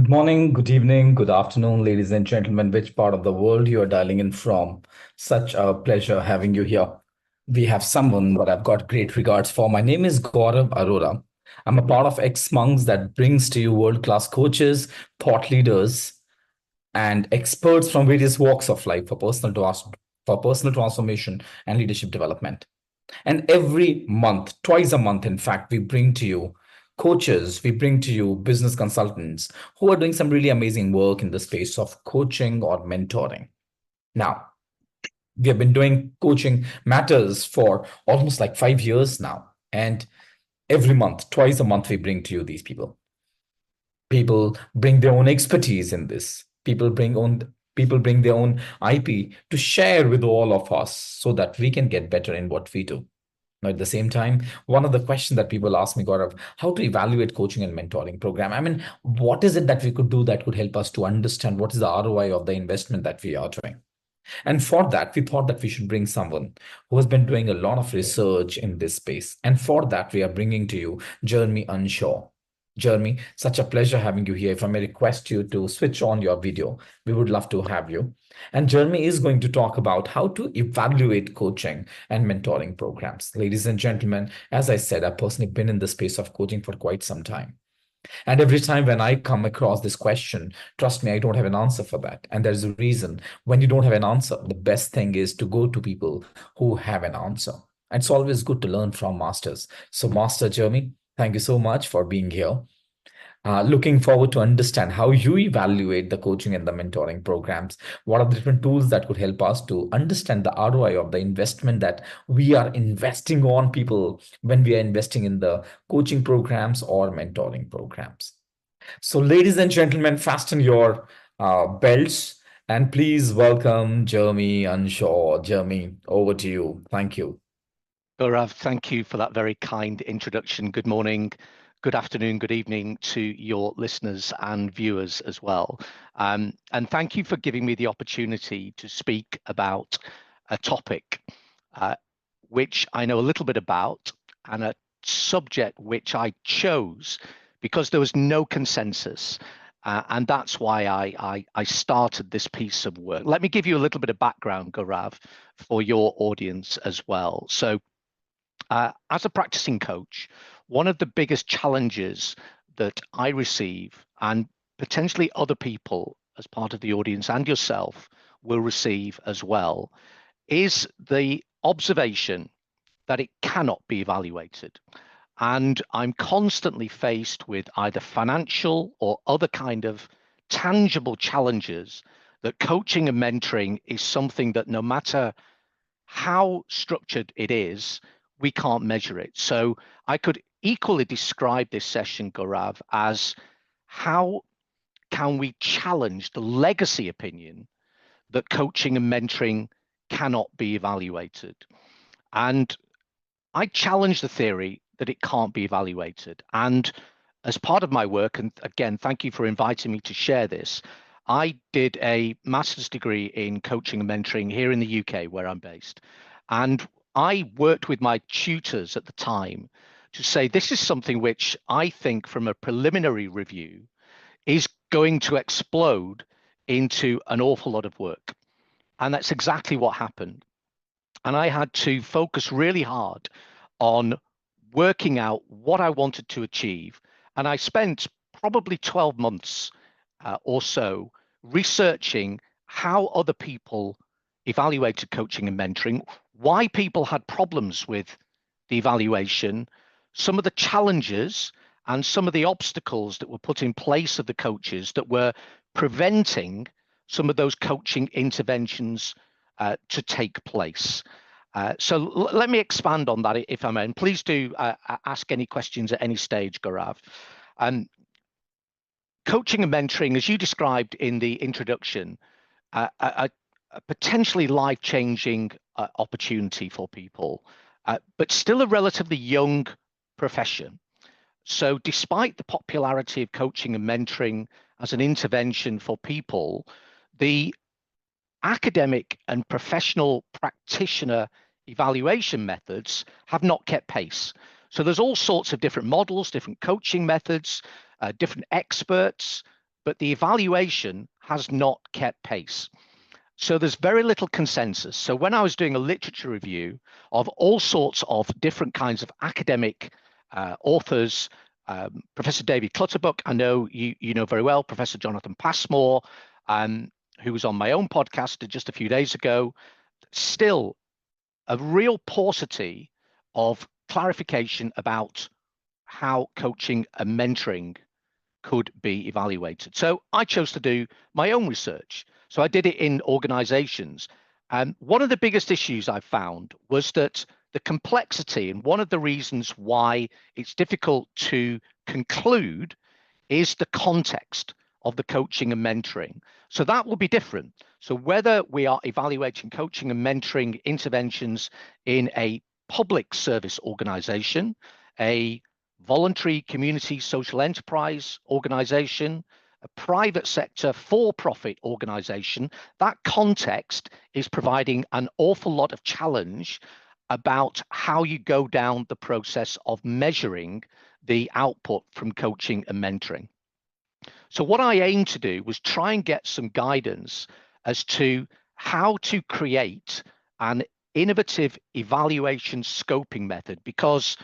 Good morning, good evening, good afternoon, ladies and gentlemen, which part of the world you are dialing in from. Such a pleasure having you here. We have someone that I've got great regards for. My name is Gaurav Arora. I'm a part of xMonks that brings to you world-class coaches, thought leaders, and experts from various walks of life for personal transformation and leadership development. And every month, twice a month, in fact, we bring to you coaches, we bring to you business consultants who are doing some really amazing work in the space of coaching or mentoring. Now, we have been doing coaching matters for almost like 5 years now. And every month, twice a month, we bring to you these people. People bring their own expertise in this. People bring their own IP to share with all of us so that we can get better in what we do. Now, at the same time, one of the questions that people ask me, Gaurav, how to evaluate coaching and mentoring program? I mean, what is it that we could do that could help us to understand what is the ROI of the investment that we are doing? And for that, we thought that we should bring someone who has been doing a lot of research in this space. And for that, we are bringing to you Jeremy Unshaw. Jeremy, such a pleasure having you here. If I may request you to switch on your video, we would love to have you. And Jeremy is going to talk about how to evaluate coaching and mentoring programs. Ladies and gentlemen, as I said, I've personally been in the space of coaching for quite some time. And every time when I come across this question, trust me, I don't have an answer for that. And there's a reason. When you don't have an answer, the best thing is to go to people who have an answer. And it's always good to learn from masters. So, Master Jeremy, thank you so much for being here. Looking forward to understand how you evaluate the coaching and the mentoring programs. What are the different tools that could help us to understand the ROI of the investment that we are investing on people when we are investing in the coaching programs or mentoring programs? So, ladies and gentlemen, fasten your belts and please welcome Jeremy Unshaw. Jeremy, over to you. Thank you. Gaurav, thank you for that very kind introduction. Good morning, good afternoon, good evening to your listeners and viewers as well. And thank you for giving me the opportunity to speak about a topic which I know a little bit about and a subject which I chose because there was no consensus. And that's why I started this piece of work. Let me give you a little bit of background, Gaurav, for your audience as well. So, as a practicing coach, one of the biggest challenges that I receive, and potentially other people as part of the audience and yourself will receive as well, is the observation that it cannot be evaluated. And I'm constantly faced with either financial or other kind of tangible challenges that coaching and mentoring is something that no matter how structured it is, we can't measure it. So I could equally describe this session, Gaurav, as how can we challenge the legacy opinion that coaching and mentoring cannot be evaluated? And I challenge the theory that it can't be evaluated. And as part of my work, and again, thank you for inviting me to share this, I did a master's degree in coaching and mentoring here in the UK, where I'm based. And I worked with my tutors at the time to say this is something which I think from a preliminary review is going to explode into an awful lot of work. And that's exactly what happened. And I had to focus really hard on working out what I wanted to achieve. And I spent probably 12 months or so researching how other people evaluated coaching and mentoring, why people had problems with the evaluation, some of the challenges and some of the obstacles that were put in place of the coaches that were preventing some of those coaching interventions to take place. So let me expand on that if I may, and please do ask any questions at any stage, Gaurav. Coaching and mentoring, as you described in the introduction, a potentially life-changing opportunity for people, but still a relatively young profession. So despite the popularity of coaching and mentoring as an intervention for people, the academic and professional practitioner evaluation methods have not kept pace. So there's all sorts of different models, different coaching methods, different experts, but the evaluation has not kept pace. So there's very little consensus. So when I was doing a literature review of all sorts of different kinds of academic authors, Professor David Clutterbuck, I know you know very well, Professor Jonathan Passmore, who was on my own podcast just a few days ago, still a real paucity of clarification about how coaching and mentoring could be evaluated. So I chose to do my own research. So I did it in organizations. And one of the biggest issues I found was that the complexity, and one of the reasons why it's difficult to conclude, is the context of the coaching and mentoring. So that will be different. So whether we are evaluating coaching and mentoring interventions in a public service organization, a voluntary community social enterprise organization, a private sector for-profit organization, that context is providing an awful lot of challenge about how you go down the process of measuring the output from coaching and mentoring. So what I aimed to do was try and get some guidance as to how to create an innovative evaluation scoping method, because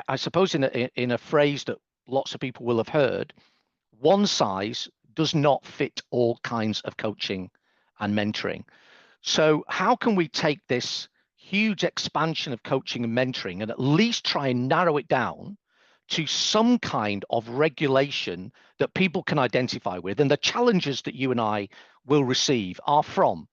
I suppose in a phrase that lots of people will have heard, one size does not fit all kinds of coaching and mentoring. So how can we take this huge expansion of coaching and mentoring and at least try and narrow it down to some kind of regulation that people can identify with? And the challenges that you and I will receive are from,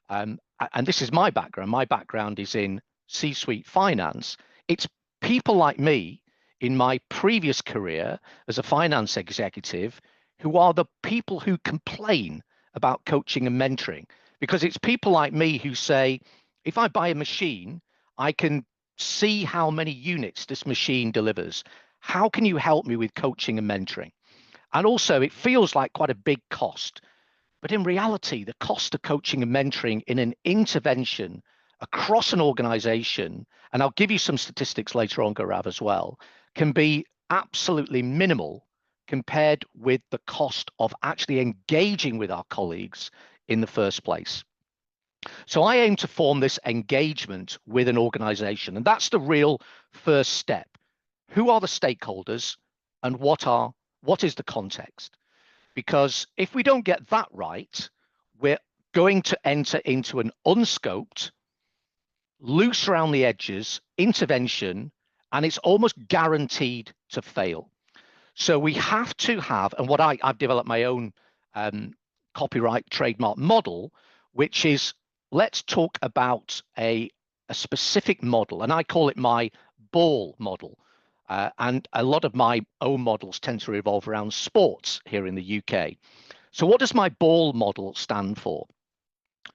and this is my background. My background is in C-suite finance. It's people like me in my previous career as a finance executive who are the people who complain about coaching and mentoring, because it's people like me who say, if I buy a machine, I can see how many units this machine delivers. How can you help me with coaching and mentoring? And also, it feels like quite a big cost. But in reality, the cost of coaching and mentoring in an intervention across an organization, and I'll give you some statistics later on, Gaurav, as well, can be absolutely minimal compared with the cost of actually engaging with our colleagues in the first place. So I aim to form this engagement with an organization, and that's the real first step. Who are the stakeholders and what is the context? Because if we don't get that right, we're going to enter into an unscoped, loose around the edges intervention, and it's almost guaranteed to fail. So we have to have, and what I've developed my own copyright trademark model, which is, let's talk about a specific model, and I call it my ball model. And a lot of my own models tend to revolve around sports here in the UK. So what does my ball model stand for?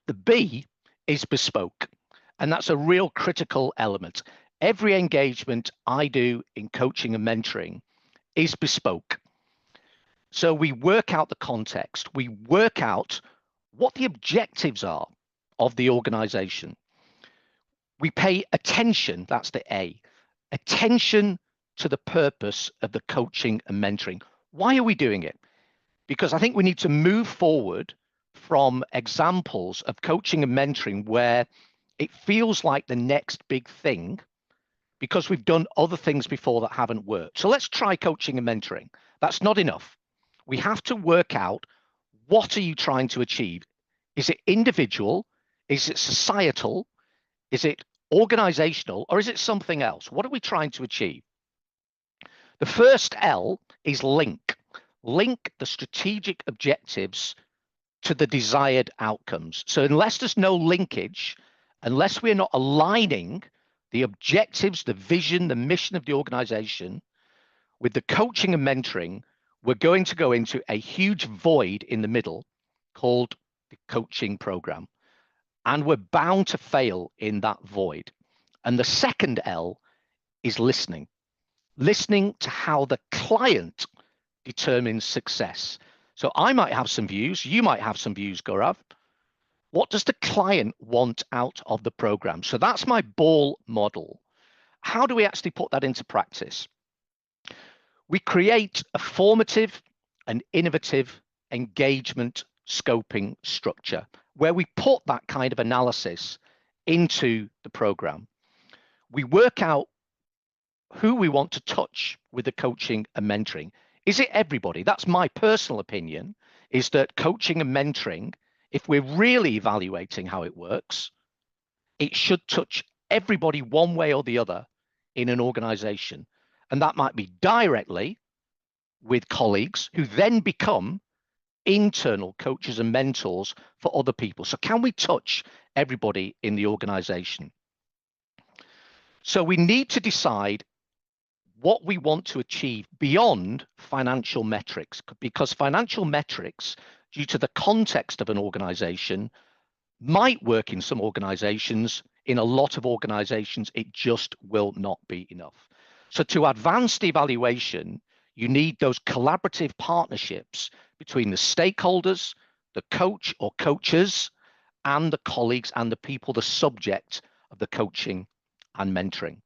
The B is bespoke, and that's a real critical element. Every engagement I do in coaching and mentoring is bespoke. So we work out the context, we work out what the objectives are of the organization. We pay attention, that's the A, attention to the purpose of the coaching and mentoring. Why are we doing it? Because I think we need to move forward from examples of coaching and mentoring where it feels like the next big thing because we've done other things before that haven't worked. So let's try coaching and mentoring. That's not enough. We have to work out, what are you trying to achieve? Is it individual? Is it societal? Is it organizational? Or is it something else? What are we trying to achieve? The first L is link. Link the strategic objectives to the desired outcomes. So unless there's no linkage, unless we're not aligning the objectives, the vision, the mission of the organization with the coaching and mentoring, we're going to go into a huge void in the middle called the coaching program. And we're bound to fail in that void. And the second L is listening. Listening to how the client determines success. So I might have some views, you might have some views, Gaurav. What does the client want out of the program? So that's my ball model. How do we actually put that into practice? We create a formative and innovative engagement scoping structure, where we put that kind of analysis into the program. We work out who we want to touch with the coaching and mentoring. Is it everybody? That's my personal opinion, is that coaching and mentoring, if we're really evaluating how it works, it should touch everybody one way or the other in an organization. And that might be directly with colleagues who then become internal coaches and mentors for other people. So can we touch everybody in the organization? So we need to decide what we want to achieve beyond financial metrics, because financial metrics, due to the context of an organization, might work in some organizations. In a lot of organizations, it just will not be enough. So to advance the evaluation, you need those collaborative partnerships between the stakeholders, the coach or coaches, and the colleagues and the people, the subject of the coaching and mentoring.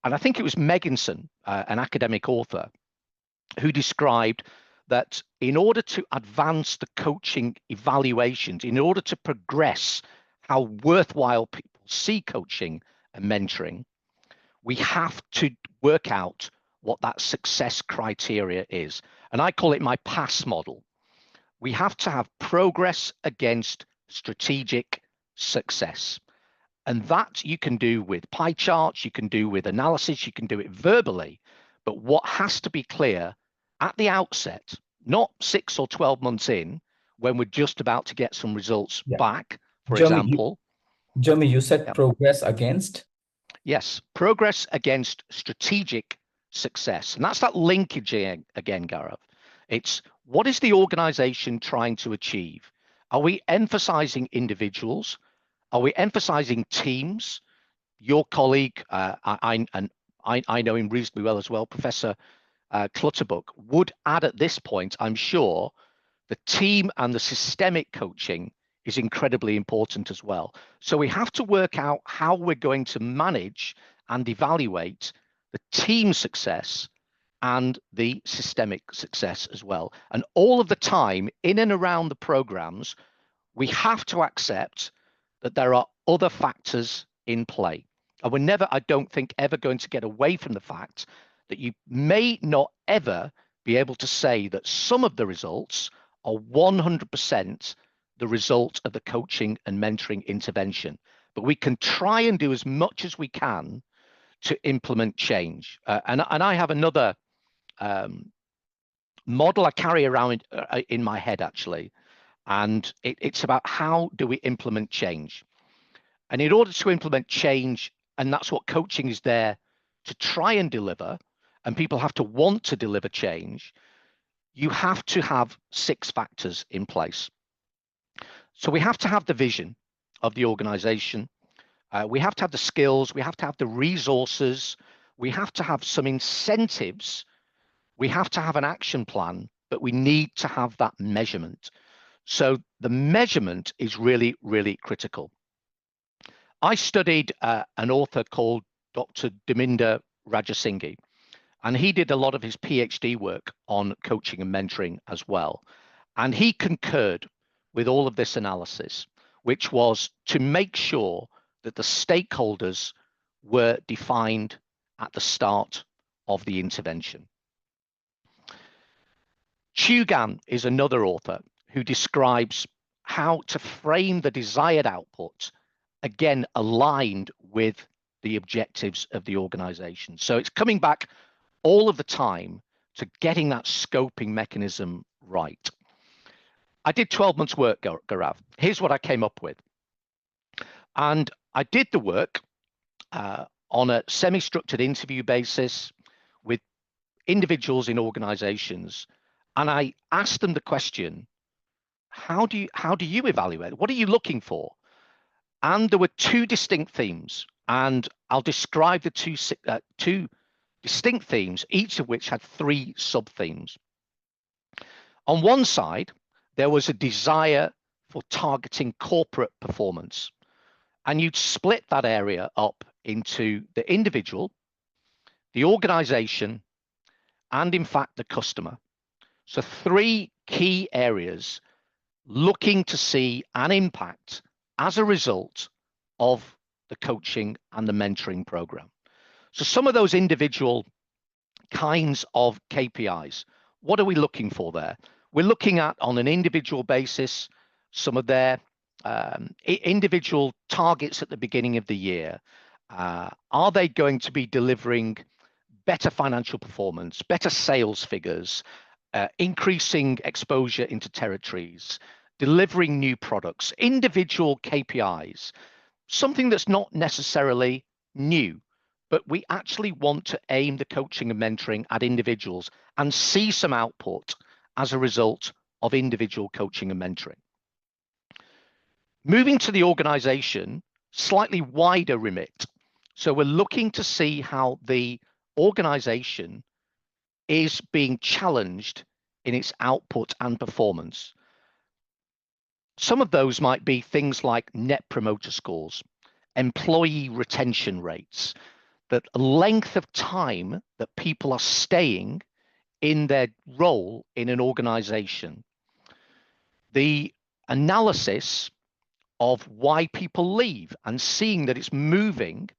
And I think it was Megginson, an academic author, who described that in order to advance the coaching evaluations, in order to progress how worthwhile people see coaching and mentoring, we have to work out what that success criteria is. And I call it my PASS model. We have to have progress against strategic success. And that you can do with pie charts, you can do with analysis, you can do it verbally. But what has to be clear at the outset, not 6 or 12 months in, when we're just about to get some results back, for example. Jeremy, you said progress against? Yes, progress against strategic success. And that's that linkage again, Gaurav. It's what is the organization trying to achieve? Are we emphasizing individuals? Are we emphasizing teams? Your colleague, I know him reasonably well as well, Professor Clutterbuck, would add at this point, I'm sure, the team and the systemic coaching is incredibly important as well. So we have to work out how we're going to manage and evaluate the team success and the systemic success as well. And all of the time, in and around the programs, we have to accept that there are other factors in play. And we're never, I don't think, ever going to get away from the fact that you may not ever be able to say that some of the results are 100% the result of the coaching and mentoring intervention. But we can try and do as much as we can to implement change. And I have another model I carry around in my head, actually. And it's about how do we implement change. And in order to implement change, and that's what coaching is there to try and deliver, and people have to want to deliver change, you have to have 6 factors in place. So we have to have the vision of the organization. We have to have the skills. We have to have the resources. We have to have some incentives. We have to have an action plan, but we need to have that measurement. So the measurement is really, really critical. I studied an author called Dr. Dhaminder Rajasinghe, and he did a lot of his PhD work on coaching and mentoring as well. And he concurred with all of this analysis, which was to make sure that the stakeholders were defined at the start of the intervention. Chugan is another author who describes how to frame the desired output, again, aligned with the objectives of the organization. So it's coming back all of the time to getting that scoping mechanism right. I did 12 months work, Gaurav. Here's what I came up with. And I did the work on a semi-structured interview basis with individuals in organizations. And I asked them the question, how do you evaluate? What are you looking for? And there were 2 distinct themes. And I'll describe the two distinct themes, each of which had 3 sub-themes. On one side, there was a desire for targeting corporate performance. And you'd split that area up into the individual, the organization, and in fact, the customer. So 3 key areas looking to see an impact as a result of the coaching and the mentoring program. So some of those individual kinds of KPIs, what are we looking for there? We're looking at, on an individual basis, some of their individual targets at the beginning of the year. Are they going to be delivering better financial performance, better sales figures, increasing exposure into territories, delivering new products, individual KPIs, something that's not necessarily new, but we actually want to aim the coaching and mentoring at individuals and see some output as a result of individual coaching and mentoring. Moving to the organization, slightly wider remit. So we're looking to see how the organization is being challenged in its output and performance. Some of those might be things like net promoter scores, employee retention rates, the length of time that people are staying in their role in an organization, the analysis of why people leave and seeing that it's moving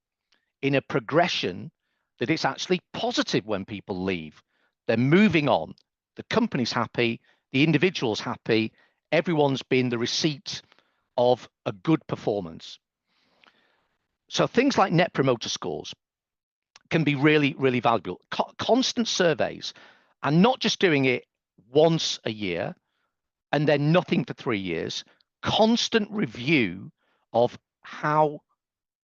in a progression, that it's actually positive when people leave. They're moving on. The company's happy, the individual's happy, everyone's been the receipt of a good performance. So things like net promoter scores can be really, really valuable. Constant surveys, and not just doing it once a year and then nothing for 3 years, constant review of how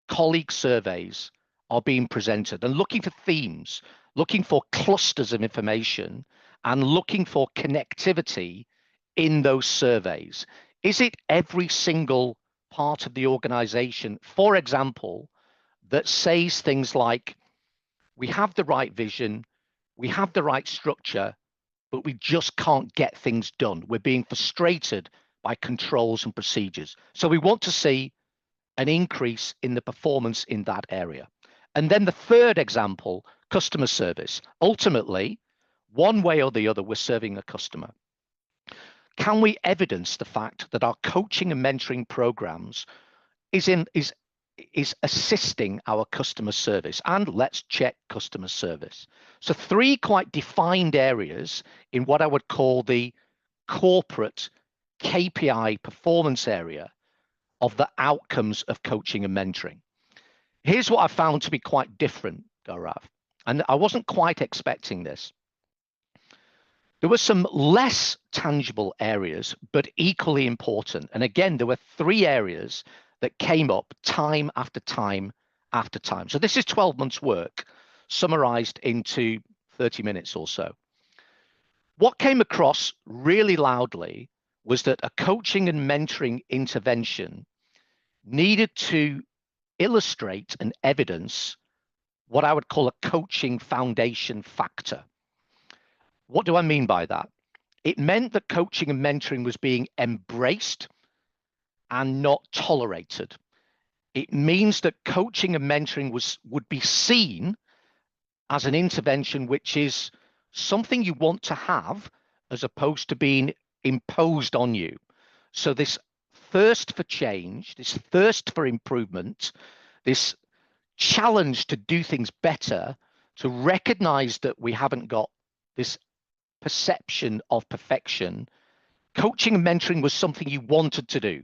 colleague surveys are being presented and looking for themes, looking for clusters of information, and looking for connectivity in those surveys. Is it every single part of the organization, for example, that says things like, we have the right vision, we have the right structure, but we just can't get things done. We're being frustrated by controls and procedures. So we want to see an increase in the performance in that area. And then the third example, customer service. Ultimately, one way or the other, we're serving a customer. Can we evidence the fact that our coaching and mentoring programs is assisting our customer service? And let's check customer service. So 3 quite defined areas in what I would call the corporate KPI performance area of the outcomes of coaching and mentoring. Here's what I found to be quite different, Gaurav, and I wasn't quite expecting this. There were some less tangible areas, but equally important. And again, there were 3 areas that came up time after time after time. So this is 12 months work summarized into 30 minutes or so. What came across really loudly was that a coaching and mentoring intervention needed to illustrate and evidence what I would call a coaching foundation factor. What do I mean by that? It meant that coaching and mentoring was being embraced and not tolerated. It means that coaching and mentoring would be seen as an intervention which is something you want to have as opposed to being imposed on you. So this thirst for change, this thirst for improvement, this challenge to do things better, to recognize that we haven't got this perception of perfection, coaching and mentoring was something you wanted to do.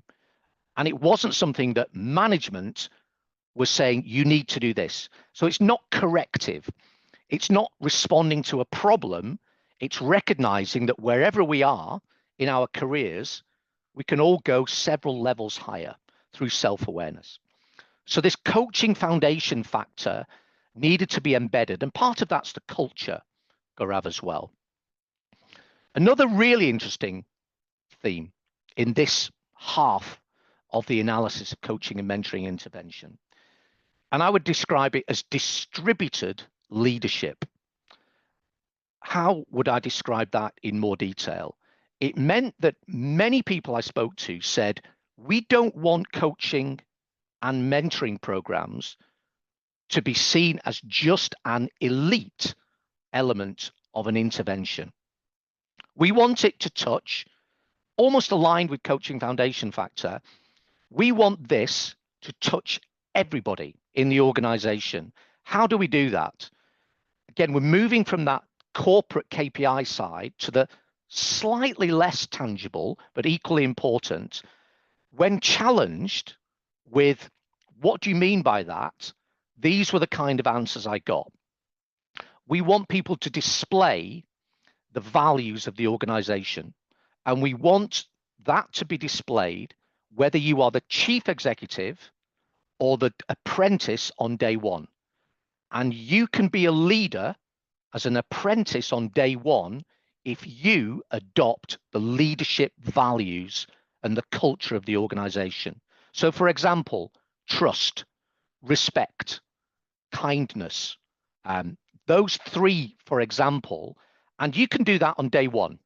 And it wasn't something that management was saying, you need to do this. So it's not corrective. It's not responding to a problem. It's recognizing that wherever we are in our careers, we can all go several levels higher through self-awareness. So this coaching foundation factor needed to be embedded. And part of that's the culture, Gaurav, as well. Another really interesting theme in this half of the analysis of coaching and mentoring intervention, and I would describe it as distributed leadership. How would I describe that in more detail? It meant that many people I spoke to said, we don't want coaching and mentoring programs to be seen as just an elite element of an intervention. We want it to touch, almost aligned with coaching foundation factor. We want this to touch everybody in the organization. How do we do that? Again, we're moving from that corporate KPI side to the slightly less tangible, but equally important. When challenged with what do you mean by that? These were the kind of answers I got. We want people to display the values of the organization, and we want that to be displayed whether you are the chief executive or the apprentice on day one. And you can be a leader as an apprentice on day one if you adopt the leadership values and the culture of the organization. So, for example, trust, respect, kindness, those three, for example, and you can do that on day one.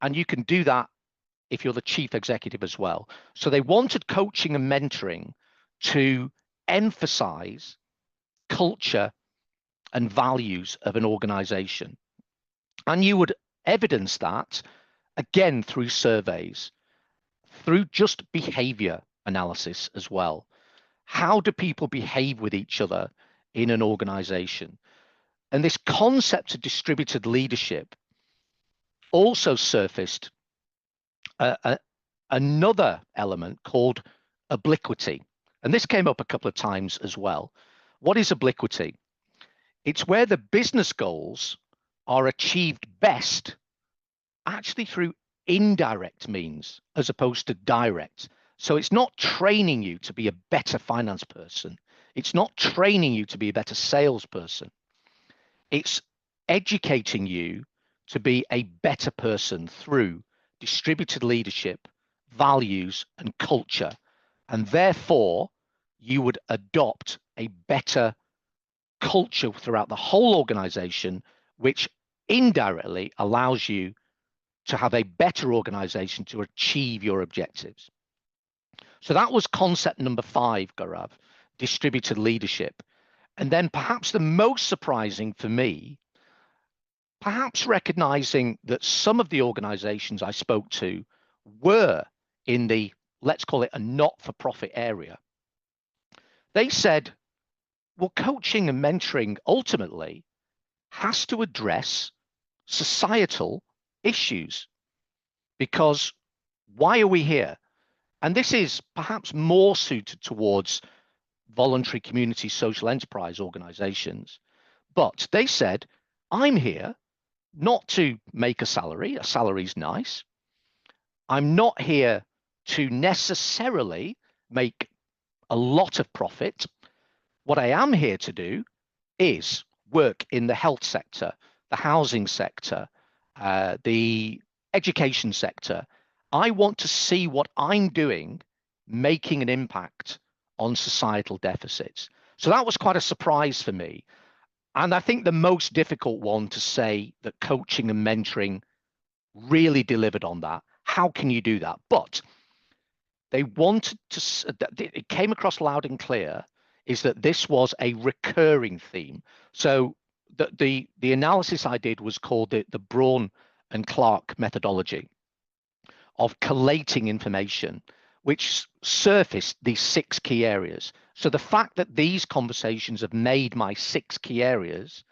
And you can do that if you're the chief executive as well. So they wanted coaching and mentoring to emphasize culture and values of an organization. And you would evidence that again through surveys, through just behavior analysis as well. How do people behave with each other in an organization? And this concept of distributed leadership also surfaced another element called obliquity. And this came up a couple of times as well. What is obliquity? It's where the business goals are achieved best actually through indirect means as opposed to direct. So it's not training you to be a better finance person. It's not training you to be a better salesperson. It's educating you to be a better person through distributed leadership, values, and culture. And therefore, you would adopt a better culture throughout the whole organization, which indirectly allows you to have a better organization to achieve your objectives. So that was concept number 5, Gaurav, distributed leadership. And then perhaps the most surprising for me, perhaps recognizing that some of the organizations I spoke to were in the, let's call it a not-for-profit area. They said, well, coaching and mentoring ultimately has to address societal issues, because why are we here? And this is perhaps more suited towards voluntary community social enterprise organizations. But they said, I'm here not to make a salary's nice. I'm not here to necessarily make a lot of profit. What I am here to do is work in the health sector, the housing sector, the education sector. I want to see what I'm doing making an impact on societal deficits. So that was quite a surprise for me. And I think the most difficult one to say that coaching and mentoring really delivered on that. How can you do that? But they wanted to, it came across loud and clear, is that this was a recurring theme. So the analysis I did was called the Braun and Clark methodology of collating information, which surfaced these 6 key areas. So the fact that these conversations have made my 6 key areas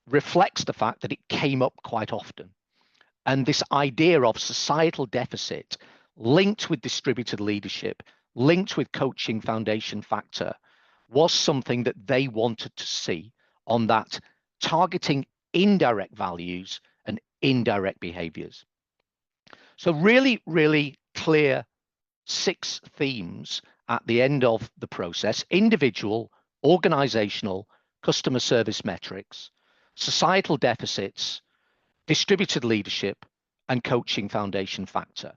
reflects the fact that it came up quite often. And this idea of societal deficit linked with distributed leadership, linked with coaching foundation factor, was something that they wanted to see on that targeting indirect values and indirect behaviors. So really, really clear 6 themes at the end of the process: individual, organizational, customer service metrics, societal deficits, distributed leadership, and coaching foundation factor.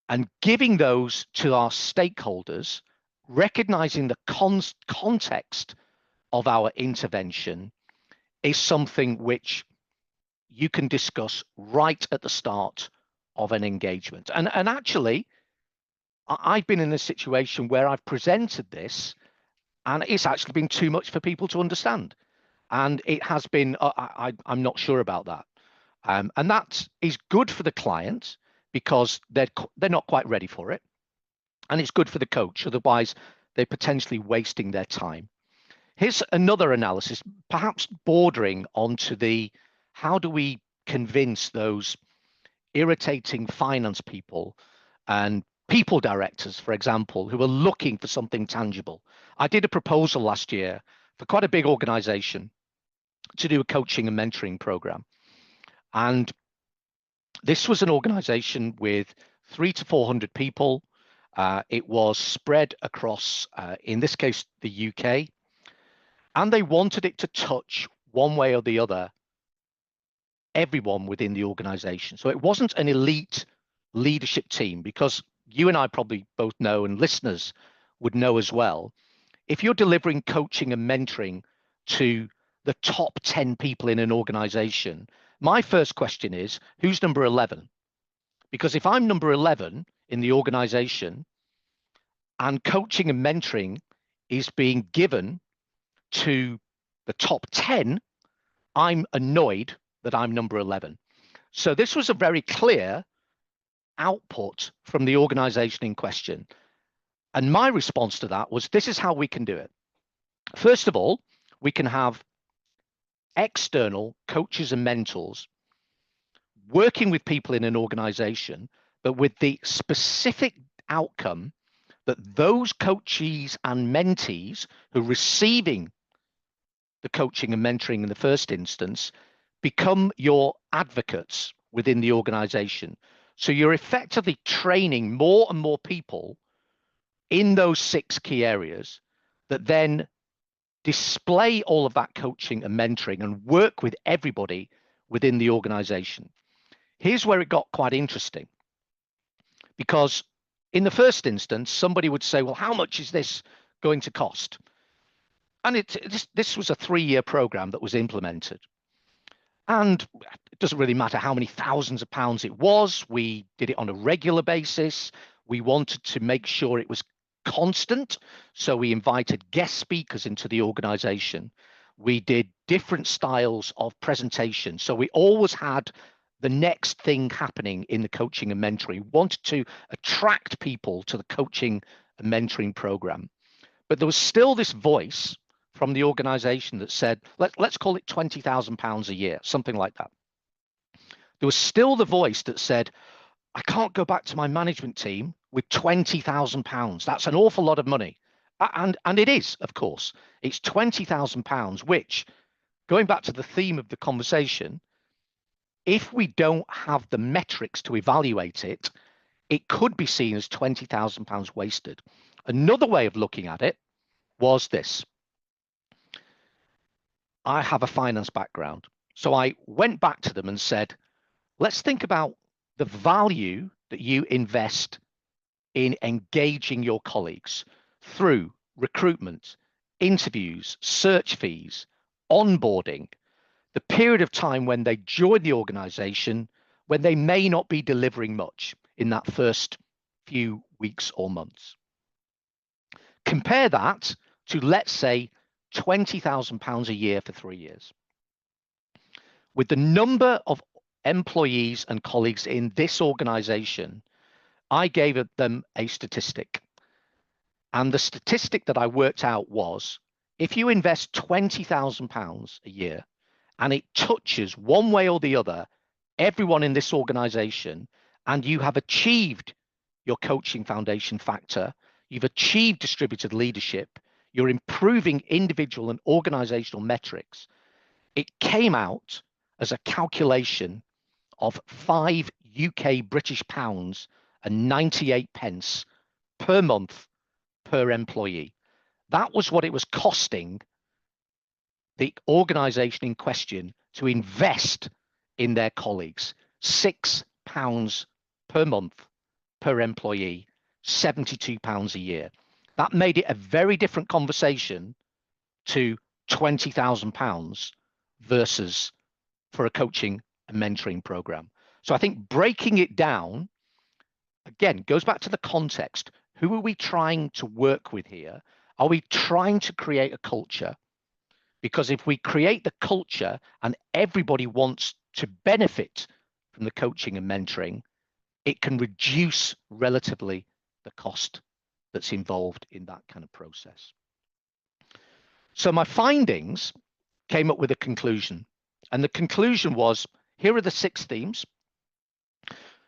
And giving those to our stakeholders, recognizing the context of our intervention, is something which you can discuss right at the start of an engagement. And actually, I've been in a situation where I've presented this and it's actually been too much for people to understand. And it has been, I'm not sure about that. And that is good for the client because they're not quite ready for it. And it's good for the coach. Otherwise, they're potentially wasting their time. Here's another analysis, perhaps bordering onto the how do we convince those irritating finance people and people directors, for example, who are looking for something tangible. I did a proposal last year for quite a big organization to do a coaching and mentoring program. And this was an organization with 300 to 400 people. It was spread across, in this case, the UK, and they wanted it to touch one way or the other everyone within the organization. So it wasn't an elite leadership team, because you and I probably both know, and listeners would know as well, if you're delivering coaching and mentoring to the top 10 people in an organization, my first question is, who's number 11? Because if I'm number 11 in the organization and coaching and mentoring is being given to the top 10, I'm annoyed that I'm number 11. So this was a very clear output from the organization in question. And my response to that was, this is how we can do it. First of all, we can have external coaches and mentors working with people in an organization, but with the specific outcome that those coaches and mentees who are receiving the coaching and mentoring in the first instance become your advocates within the organization. So you're effectively training more and more people in those 6 key areas that then display all of that coaching and mentoring and work with everybody within the organization. Here's where it got quite interesting, because in the first instance, somebody would say, well, how much is this going to cost? And this was a 3-year program that was implemented. And it doesn't really matter how many thousands of pounds it was. We did it on a regular basis. We wanted to make sure it was constant. So we invited guest speakers into the organization. We did different styles of presentation. So we always had the next thing happening in the coaching and mentoring. We wanted to attract people to the coaching and mentoring program. But there was still this voice from the organization that said, let's call it £20,000 a year, something like that. There was still the voice that said, I can't go back to my management team with £20,000. That's an awful lot of money. And it is, of course. It's £20,000, which, going back to the theme of the conversation, if we don't have the metrics to evaluate it, it could be seen as £20,000 wasted. Another way of looking at it was this. I have a finance background. So I went back to them and said, let's think about the value that you invest in engaging your colleagues through recruitment, interviews, search fees, onboarding, the period of time when they join the organization, when they may not be delivering much in that first few weeks or months. Compare that to, let's say, £20,000 a year for 3 years. With the number of employees and colleagues in this organization, I gave them a statistic. And the statistic that I worked out was, if you invest £20,000 a year and it touches one way or the other everyone in this organization, and you have achieved your coaching foundation factor, you've achieved distributed leadership, you're improving individual and organizational metrics, it came out as a calculation of 5 UK British pounds and 98 pence per month per employee. That was what it was costing the organization in question to invest in their colleagues. £6 per month per employee, £72 a year. That made it a very different conversation to £20,000 versus for a coaching and mentoring program. So I think breaking it down, again, goes back to the context. Who are we trying to work with here? Are we trying to create a culture? Because if we create the culture and everybody wants to benefit from the coaching and mentoring, it can reduce relatively the cost that's involved in that kind of process. So my findings came up with a conclusion, and the conclusion was, here are the 6 themes.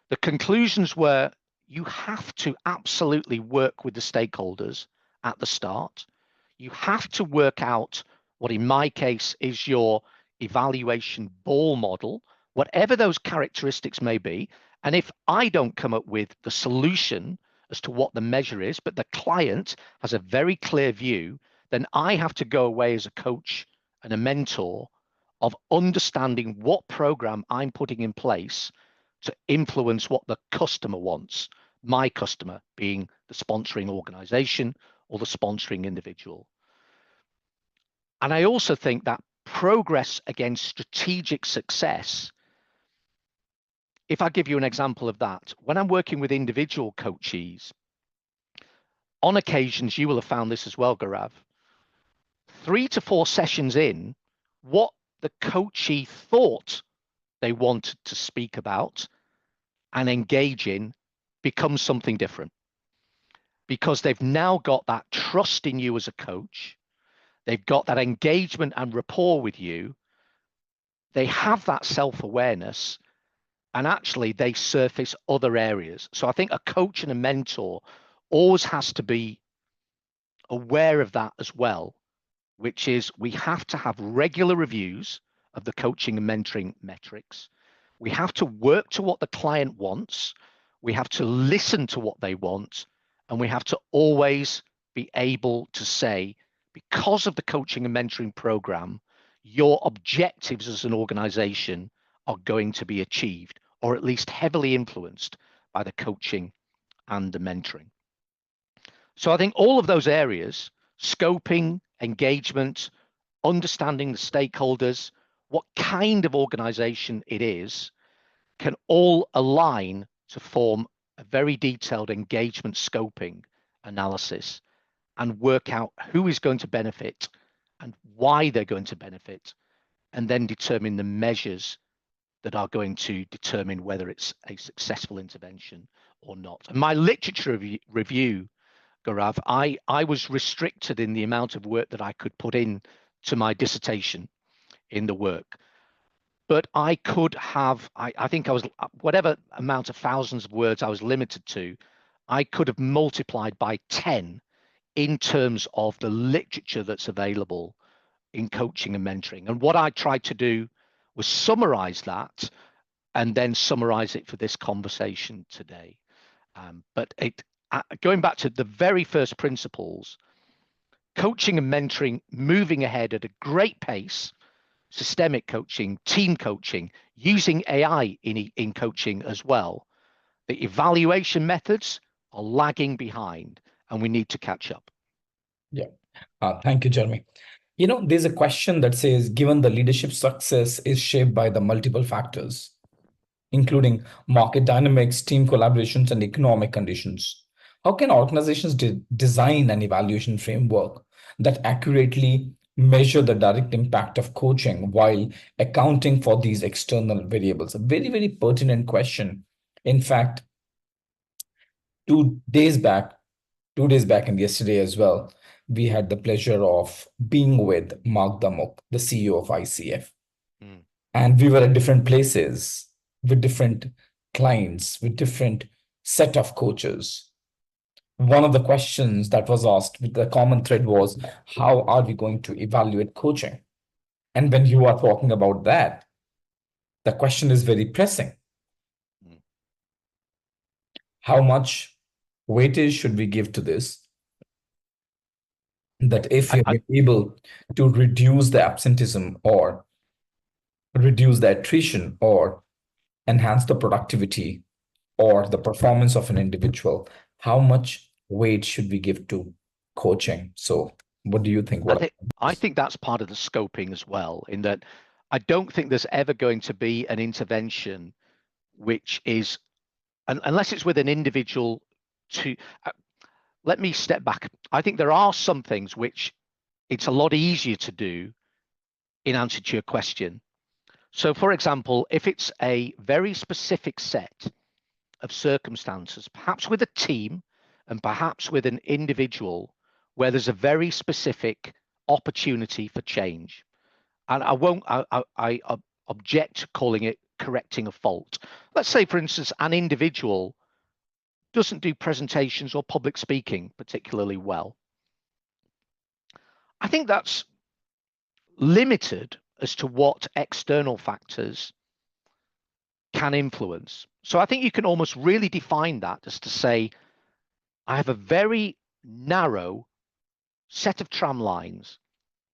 The conclusions were, you have to absolutely work with the stakeholders at the start. You have to work out what in my case is your evaluation ball model, whatever those characteristics may be. And if I don't come up with the solution as to what the measure is, but the client has a very clear view, then I have to go away as a coach and a mentor of understanding what program I'm putting in place to influence what the customer wants, my customer being the sponsoring organization or the sponsoring individual. And I also think that progress against strategic success, if I give you an example of that, when I'm working with individual coachees, on occasions, you will have found this as well, Gaurav, 3 to 4 sessions in, what the coachee thought they wanted to speak about and engage in becomes something different, because they've now got that trust in you as a coach. They've got that engagement and rapport with you. They have that self-awareness, and actually they surface other areas. So I think a coach and a mentor always has to be aware of that as well, which is we have to have regular reviews of the coaching and mentoring metrics. We have to work to what the client wants. We have to listen to what they want. And we have to always be able to say, because of the coaching and mentoring program, your objectives as an organization are going to be achieved, or at least heavily influenced by the coaching and the mentoring. So I think all of those areas, scoping, engagement, understanding the stakeholders, what kind of organization it is, can all align to form a very detailed engagement scoping analysis and work out who is going to benefit and why they're going to benefit, and then determine the measures that are going to determine whether it's a successful intervention or not. And my literature review, Gaurav, I was restricted in the amount of work that I could put in to my dissertation in the work. But I could have, I think I was, whatever amount of thousands of words I was limited to, I could have multiplied by 10 in terms of the literature that's available in coaching and mentoring. And what I tried to do was summarize that and then summarize it for this conversation today. But going back to the very first principles, coaching and mentoring moving ahead at a great pace, systemic coaching, team coaching, using AI in coaching as well. The evaluation methods are lagging behind and we need to catch up. Yeah. Thank you, Jeremy. There's a question that says, given the leadership success is shaped by the multiple factors, including market dynamics, team collaborations, and economic conditions, how can organizations design an evaluation framework that accurately measure the direct impact of coaching while accounting for these external variables? A very, very pertinent question. In fact, 2 days back and yesterday as well, we had the pleasure of being with Mark Damok, the CEO of ICF. Mm. And we were at different places with different clients, with different set of coaches. One of the questions that was asked with the common thread was, how are we going to evaluate coaching? And when you are talking about that, the question is very pressing. Mm. How much weightage should we give to this? That if you're able to reduce the absenteeism or reduce the attrition or enhance the productivity or the performance of an individual, how much weight should we give to coaching? So what do you think? I think that's part of the scoping as well, in that I don't think there's ever going to be an intervention which is, unless it's with an individual to, let me step back. I think there are some things which it's a lot easier to do in answer to your question. So, for example, if it's a very specific set of circumstances, perhaps with a team and perhaps with an individual, where there's a very specific opportunity for change, and I object to calling it correcting a fault. Let's say, for instance, an individual doesn't do presentations or public speaking particularly well. I think that's limited as to what external factors can influence. So I think you can almost really define that as to say, I have a very narrow set of tram lines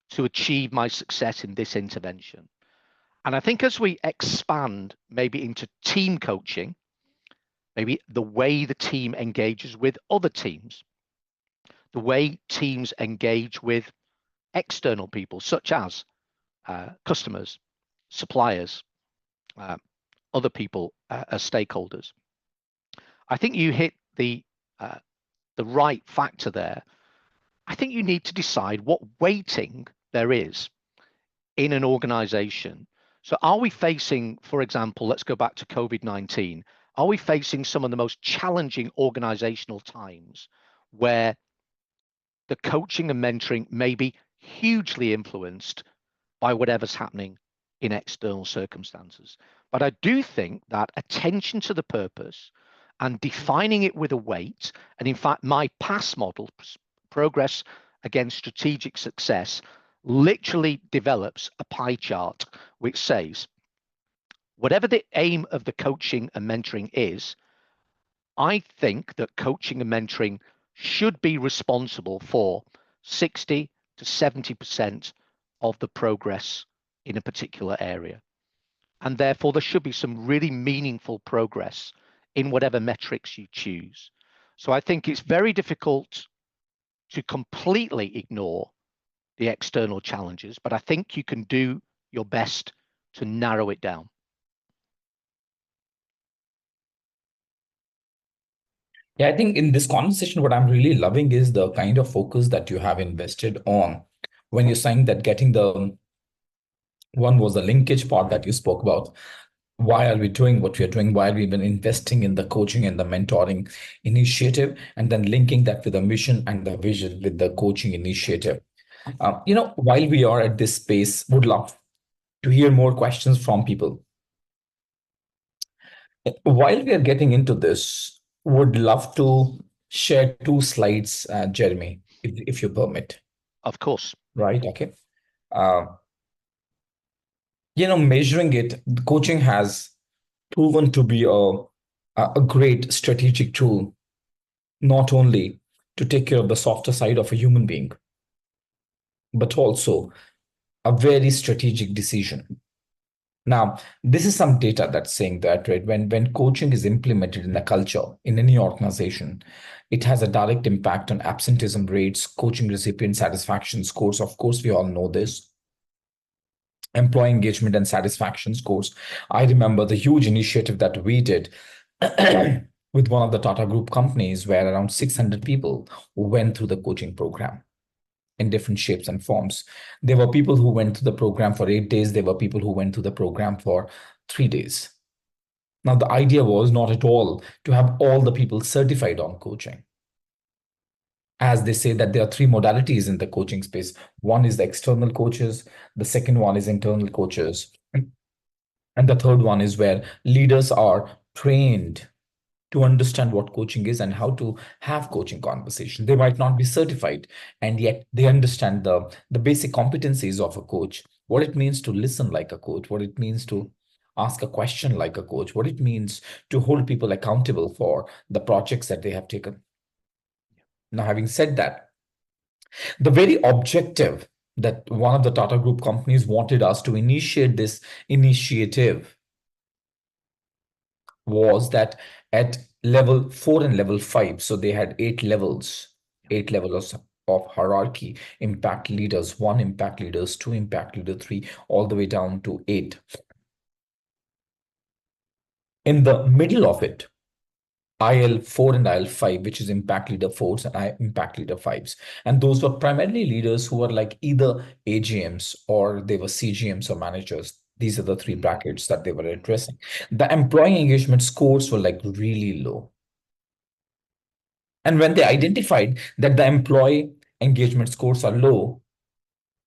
to achieve my success in this intervention. And I think as we expand maybe into team coaching, maybe the way the team engages with other teams, the way teams engage with external people, such as customers, suppliers, other people as stakeholders. I think you hit the right factor there. I think you need to decide what weighting there is in an organization. So are we facing, for example, let's go back to COVID-19, are we facing some of the most challenging organizational times where the coaching and mentoring may be hugely influenced by whatever's happening in external circumstances? But I do think that attention to the purpose and defining it with a weight, and in fact, my PASS model, progress against strategic success, literally develops a pie chart which says, whatever the aim of the coaching and mentoring is, I think that coaching and mentoring should be responsible for 60 to 70% of the progress in a particular area. And therefore, there should be some really meaningful progress in whatever metrics you choose. So I think it's very difficult to completely ignore the external challenges, but I think you can do your best to narrow it down. Yeah, I think in this conversation, what I'm really loving is the kind of focus that you have invested on when you're saying that getting the one was the linkage part that you spoke about. Why are we doing what we are doing? Why are we even investing in the coaching and the mentoring initiative? And then linking that with the mission and the vision with the coaching initiative. While we are at this space, would love to hear more questions from people. While we are getting into this, would love to share two slides, Jeremy, if you permit. Of course. Right. Okay. Uh, Measuring it, coaching has proven to be a great strategic tool, not only to take care of the softer side of a human being, but also a very strategic decision. Now, this is some data that's saying that, right? When coaching is implemented in a culture, in any organization, it has a direct impact on absenteeism rates, coaching recipient satisfaction scores. Of course, we all know this. Employee engagement and satisfaction scores. I remember the huge initiative that we did with one of the Tata Group companies, where around 600 people went through the coaching program in different shapes and forms. There were people who went through the program for 8 days. There were people who went through the program for 3 days. Now, the idea was not at all to have all the people certified on coaching. As they say that there are three modalities in the coaching space. One is the external coaches. The second one is internal coaches. And the third one is where leaders are trained to understand what coaching is and how to have coaching conversation. They might not be certified, and yet they understand the basic competencies of a coach, what it means to listen like a coach, what it means to ask a question like a coach, what it means to hold people accountable for the projects that they have taken. Now, having said that, the very objective that one of the Tata Group companies wanted us to initiate this initiative was that at level 4 and level 5, so they had 8 levels, 8 levels of hierarchy, impact leaders, 1 impact leaders, 2 impact leader, 3, all the way down to 8. In the middle of it, IL4 and IL5, which is impact leader 4s and impact leader 5s. And those were primarily leaders who were like either AGMs or they were CGMs or managers. These are the three Mm, brackets that they were mm, addressing. The employee engagement scores were like really low. And when they identified that the employee engagement scores are low,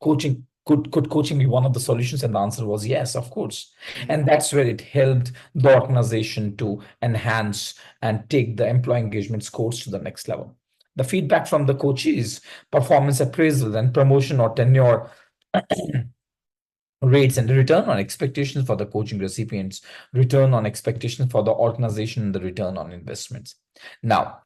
coaching could coaching be one of the solutions? And the answer was yes, of course. mm, And that's where it helped the organization to enhance and take the employee engagement scores to the next level. The feedback from the coaches, performance appraisal and promotion or tenure rates, and the return on expectations for the coaching recipients, return on expectations for the organization, and the return on investments. Now,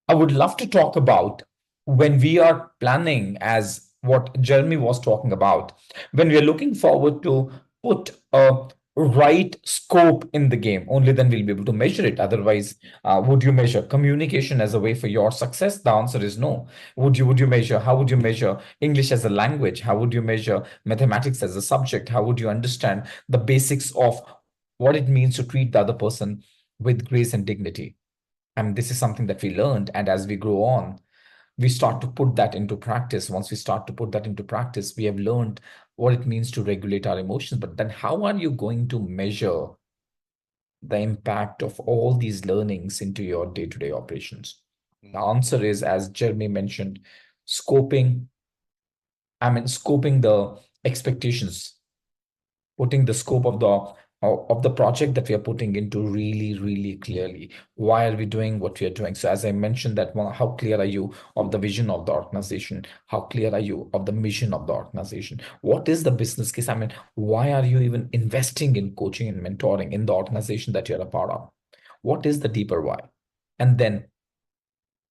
I would love to talk about when we are planning, as what Jeremy was talking about, when we are looking forward to put a right scope in the game, only then we'll be able to measure it. Otherwise, would you measure communication as a way for your success? The answer is no. Would you measure, how would you measure English as a language? How would you measure mathematics as a subject? How would you understand the basics of what it means to treat the other person with grace and dignity? And this is something that we learned. And as we grow on, we start to put that into practice. Once we start to put that into practice, we have learned what it means to regulate our emotions. But then, how are you going to measure the impact of all these learnings into your day to day operations? The mm, answer is, as Jeremy mentioned, scoping. I mean, scoping the expectations, putting the scope of the project that we are putting into really clearly. Why are we doing what we are doing? So as I mentioned, that how clear are you of the vision of the organization? How clear are you of the mission of the organization? What is the business case? I mean, why are you even investing in coaching and mentoring in the organization that you're a part of? What is the deeper why? And then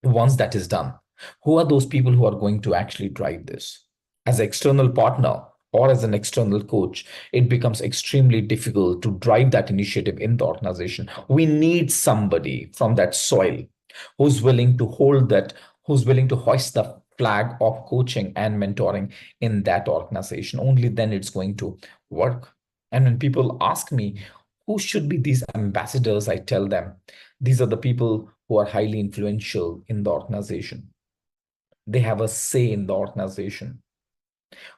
once that is done, who are those people who are going to actually drive this? As an external partner or as an external coach, it becomes extremely difficult to drive that initiative in the organization. We need somebody from that soil who's willing to hold that, who's willing to hoist the flag of coaching and mentoring in that organization. Only then it's going to work. And when people ask me, who should be these ambassadors, I tell them these are the people who are highly influential in the organization. They have a say in the organization,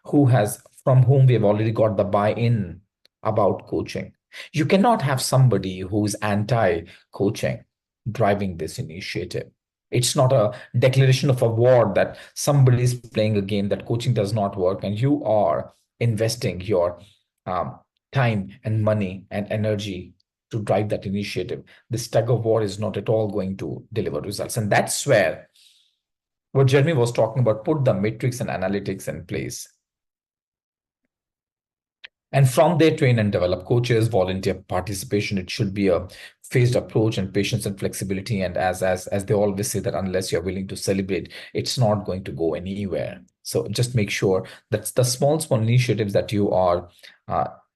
who has from whom we have already got the buy-in about coaching. You cannot have somebody who's anti-coaching driving this initiative. It's not a declaration of a war that somebody is playing a game that coaching does not work, and you are investing your um, time and money and energy to drive that initiative. This tug of war is not at all going to deliver results. And that's where what Jeremy was talking about, put the metrics and analytics in place. And from there, train and develop coaches, volunteer participation. It should be a phased approach and patience and flexibility. And as they always say, that unless you're willing to celebrate, it's not going to go anywhere. So just make sure that the small initiatives that you are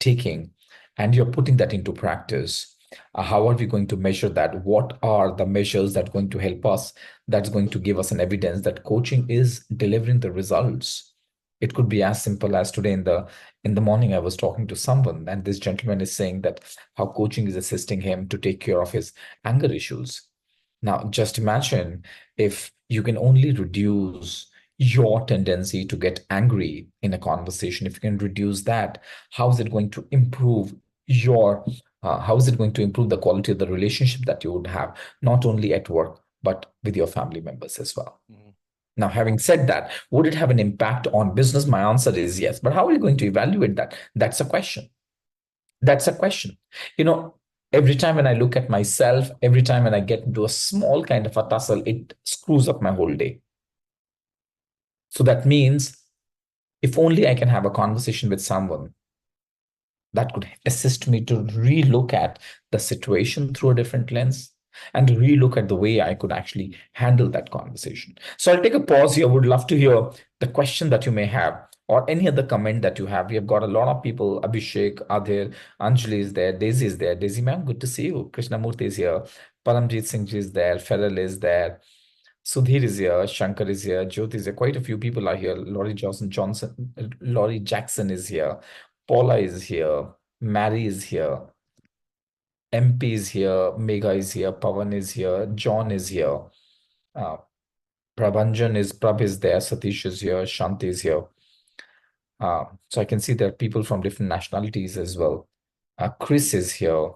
taking and you're putting that into practice. How are we going to measure that? What are the measures that are going to help us? That's going to give us an evidence that coaching is delivering the results. It could be as simple as today in the morning, I was talking to someone, and this gentleman is saying that how coaching is assisting him to take care of his anger issues. Now, just imagine if you can only reduce your tendency to get angry in a conversation. If you can reduce that, how is it going to improve your, how is it going to improve the quality of the relationship that you would have, not only at work, but with your family members as well? mm, Now, having said that, would it have an impact on business? My answer is yes. But how are you going to evaluate that? That's a question. That's a question. You know, every time when I look at myself, every time when I get into a small kind of a tussle, it screws up my whole day. So that means if only I can have a conversation with someone that could assist me to relook at the situation through a different lens and relook at the way I could actually handle that conversation. So I'll take a pause here. I would love to hear the question that you may have or any other comment that you have. We have got a lot of people. Abhishek are there, Anjali is there, Daisy is there. Daisy, ma'am, good to see you. Krishnamurti is here, Paramjit Singh ji is there, Feral is there, Sudhir is here, Shankar is here, Jyoti is here. Quite a few people are here. Laurie Jackson is here, Paula is here, Mary is here, MP is here, Mega is here, Pavan is here, John is here, uh, Prabh is there, Satish is here, Shanti is here. So I can see there are people from different nationalities as well. Chris is here.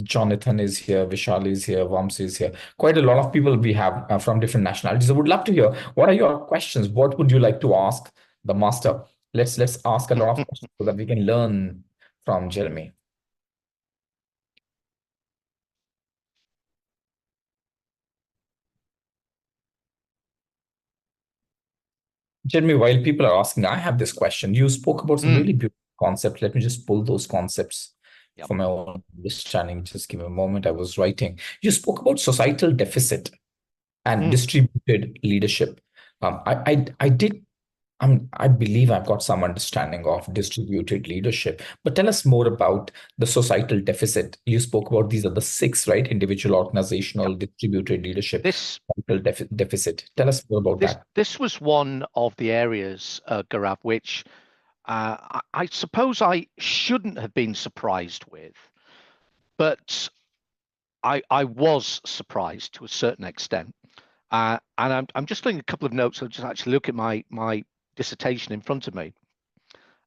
Jonathan is here, Vishal is here, Vamsi is here. Quite a lot of people we have from different nationalities. I would love to hear what are your questions? What would you like to ask the master? Let's ask a lot of questions so that we can learn from Jeremy. Jeremy, while people are asking, I have this question. You spoke about some Mm, really beautiful concepts. Let me just pull those concepts yep. for my own understanding. Just give me a moment. I was writing. You spoke about societal deficit and Mm. distributed leadership. I did. I believe I've got some understanding of distributed leadership, but tell us more about the societal deficit. You spoke about these are the six, right? Individual, Yep. organizational, distributed leadership, This societal deficit. Tell us more about that. this was one of the areas, Gaurav, which I suppose I shouldn't have been surprised with, but I was surprised to a certain extent. And I'm just doing a couple of notes. I'll just actually look at my dissertation in front of me.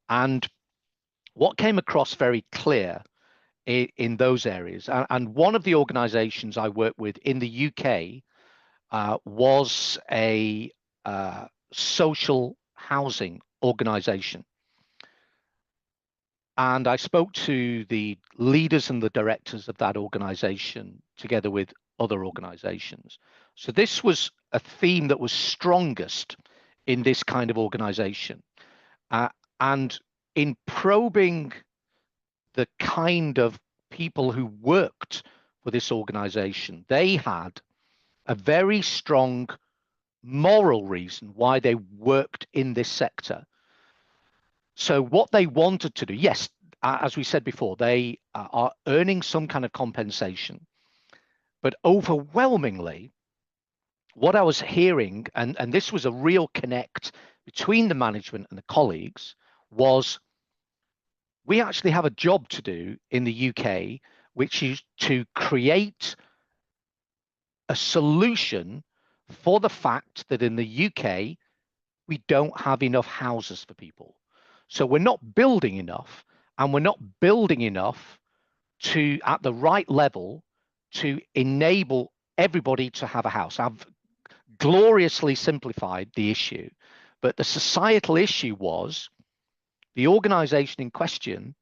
And what came across very clear in those areas, and one of the organizations I work with in the UK was a social housing organization. And I spoke to the leaders and the directors of that organization together with other organizations. So this was a theme that was strongest in this kind of organization. Uh, and in probing the kind of people who worked for this organization, they had a very strong moral reason why they worked in this sector. So what they wanted to do, yes, as we said before, they are earning some kind of compensation, but overwhelmingly, what I was hearing, and this was a real connect between the management and the colleagues, was we actually have a job to do in the UK, which is to create a solution for the fact that in the UK, we don't have enough houses for people. So we're not building enough, and we're not building enough to at the right level to enable everybody to have a house. I've gloriously simplified the issue, but the societal issue was the organization in question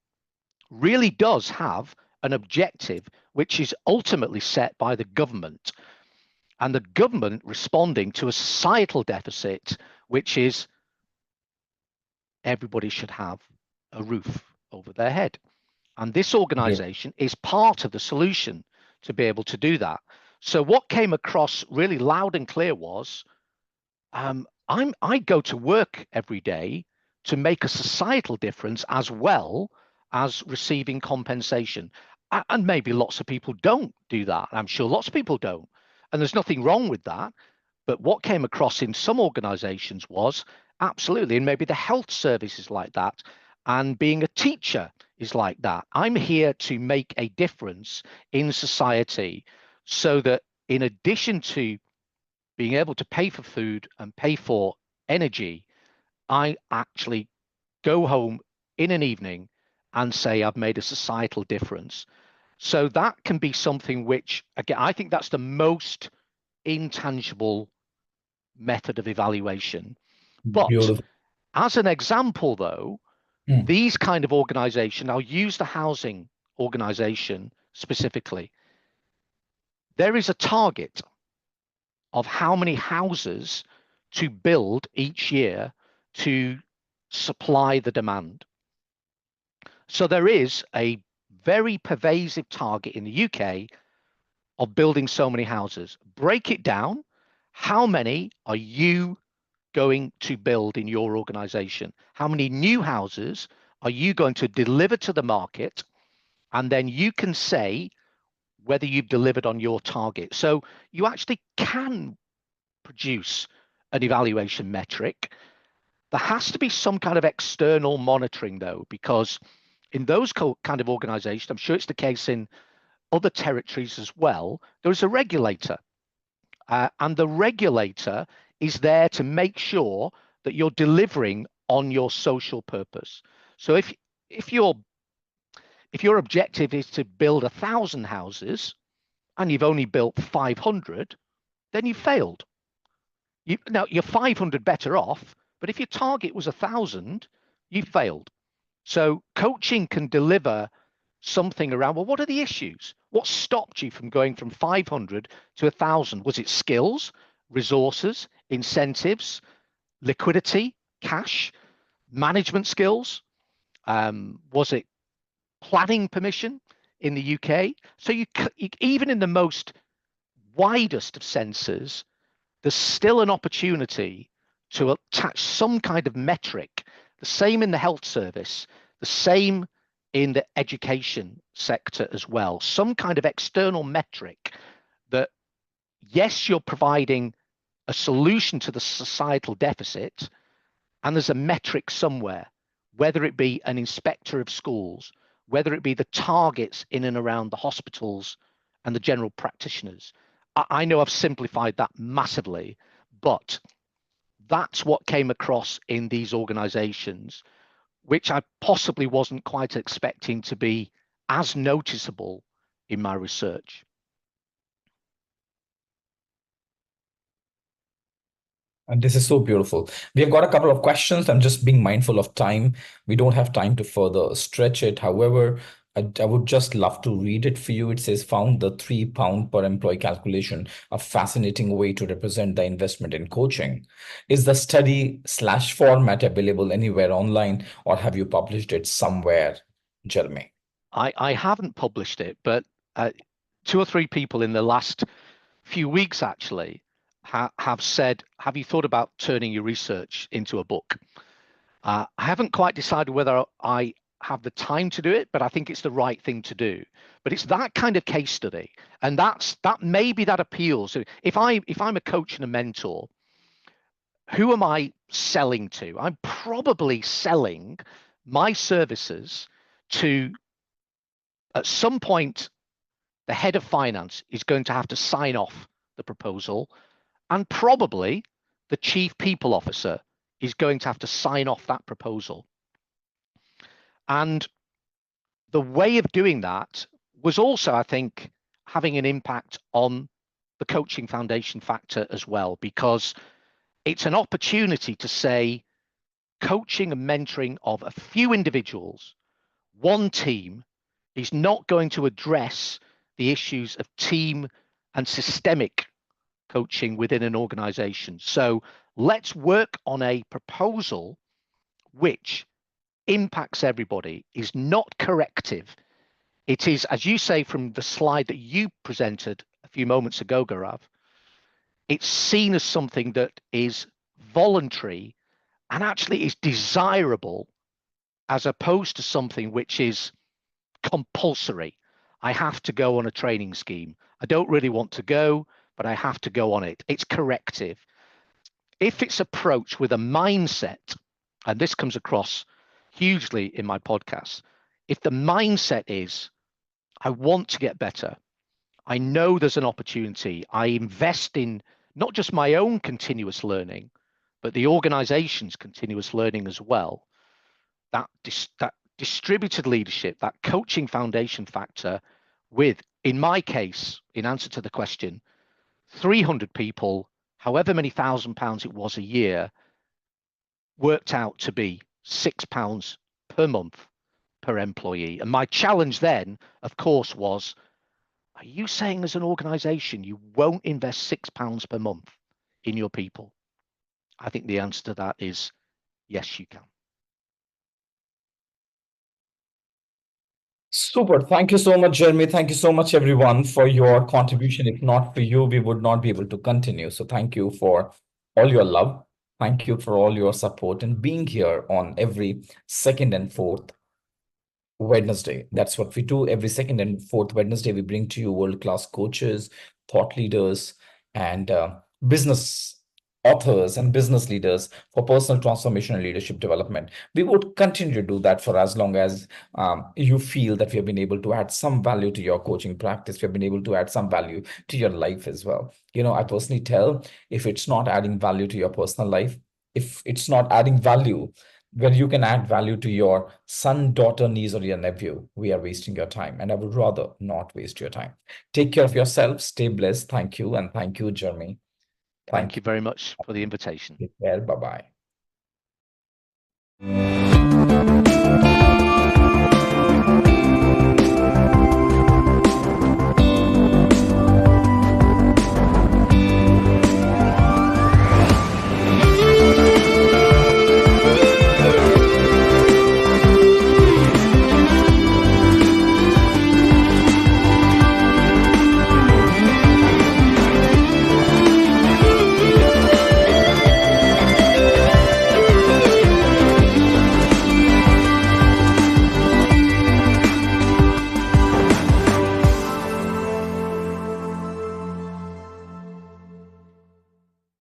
really does have an objective which is ultimately set by the government, and the government responding to a societal deficit which is everybody should have a roof over their head. And this organization is part of the solution to be able to do that. So what came across really loud and clear was I go to work every day to make a societal difference as well as receiving compensation. And maybe lots of people don't do that. I'm sure lots of people don't. And there's nothing wrong with that. But what came across in some organizations was absolutely, and maybe the health service is like that, and being a teacher is like that. I'm here to make a difference in society so that in addition to being able to pay for food and pay for energy, I actually go home in an evening and say I've made a societal difference. So that can be something which, again, I think that's the most intangible method of evaluation. But Beautiful. as an example, though, Mm. these kind of organization, I'll use the housing organization specifically. There is a target of how many houses to build each year to supply the demand. So there is a very pervasive target in the UK of building so many houses. Break it down. How many are you going to build in your organization? How many new houses are you going to deliver to the market? And then you can say whether you've delivered on your target. So you actually can produce an evaluation metric. There has to be some kind of external monitoring, though, because in those kind of organizations, I'm sure it's the case in other territories as well, there's a regulator. And the regulator is there to make sure that you're delivering on your social purpose. So if your objective is to build 1,000 houses and you've only built 500, then you failed. Now you're 500 better off, but if your target was 1,000, you failed. So coaching can deliver something around, well, what are the issues? What stopped you from going from 500 to 1,000? Was it skills, resources, incentives, liquidity, cash, management skills? Was it planning permission in the UK? So even in the most widest of senses, there's still an opportunity to attach some kind of metric, the same in the health service, the same in the education sector as well, some kind of external metric that, yes, you're providing a solution to the societal deficit, and there's a metric somewhere, whether it be an inspector of schools, whether it be the targets in and around the hospitals and the general practitioners. I know I've simplified that massively, but that's what came across in these organizations, which I possibly wasn't quite expecting to be as noticeable in my research. And this is so beautiful. We have got a couple of questions. I'm just being mindful of time. We don't have time to further stretch it. However, I would just love to read it for you. It says, found the £3 per employee calculation a fascinating way to represent the investment in coaching. Is the study slash format available anywhere online, or have you published it somewhere, Jeremy? I haven't published it, but 2 or 3 people in the last few weeks actually have said, have you thought about turning your research into a book? I haven't quite decided whether I have the time to do it, but I think it's the right thing to do. But it's that kind of case study, and that maybe that appeals. So if I'm a coach and a mentor, who am I selling to? I'm probably selling my services to, at some point, the head of finance is going to have to sign off the proposal, and probably the chief people officer is going to have to sign off that proposal. And the way of doing that was also, I think, having an impact on the coaching foundation factor as well, because it's an opportunity to say coaching and mentoring of a few individuals, one team, is not going to address the issues of team and systemic coaching within an organization. So let's work on a proposal which impacts everybody, is not corrective. It is, as you say from the slide that you presented a few moments ago, Gaurav, it's seen as something that is voluntary and actually is desirable, as opposed to something which is compulsory. I have to go on a training scheme. I don't really want to go, but I have to go on it. It's corrective. If it's approached with a mindset, and this comes across hugely in my podcast, if the mindset is, I want to get better, I know there's an opportunity, I invest in not just my own continuous learning, but the organization's continuous learning as well, that distributed leadership, that coaching foundation factor with, in my case, in answer to the question, 300 people, however many £1,000 it was a year, worked out to be £6 per month per employee. And my challenge then, of course, was, are you saying as an organization you won't invest £6 per month in your people? I think the answer to that is yes, you can. Super. Thank you so much, Jeremy. Thank you so much, everyone, for your contribution. If not for you, we would not be able to continue. So thank you for all your love. Thank you for all your support and being here on every second and fourth Wednesday. That's what we do. Every second and fourth Wednesday, we bring to you world-class coaches, thought leaders, and business authors and business leaders for personal transformation and leadership development. We would continue to do that for as long as you feel that we have been able to add some value to your coaching practice. We have been able to add some value to your life as well. You know, I personally tell, if it's not adding value to your personal life, if it's not adding value, where you can add value to your son, daughter, niece, or your nephew, we are wasting your time. And I would rather not waste your time. Take care of yourself. Stay blessed. Thank you. And thank you, Jeremy. Thank Thank you you. very much for the invitation. Take care. Bye bye.